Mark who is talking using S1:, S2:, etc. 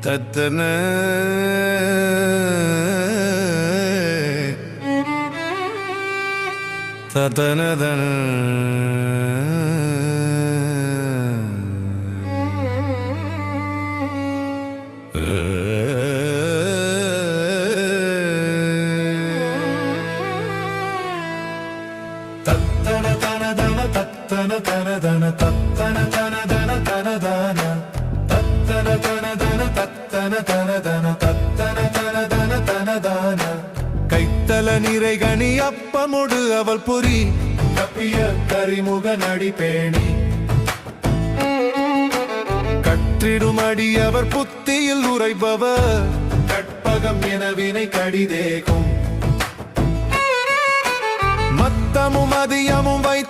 S1: தத்தன தத்தனதன தத்தன தனதன தத்தன தனதன தத்தன தனதன தனதான தத்தன தனதன தத்தன தனதன தத்தன தனதன தனதான கைத்தல நிறைகணி அப்பமுடு அவள் பொறி கப்பிய கரிமுக நடிப்பேணி கற்றிடும் அடி அவர் புத்தியில் உரைபவர் கற்பகம் எனவினை கடிதேகும் மத்தமும் அதியமும்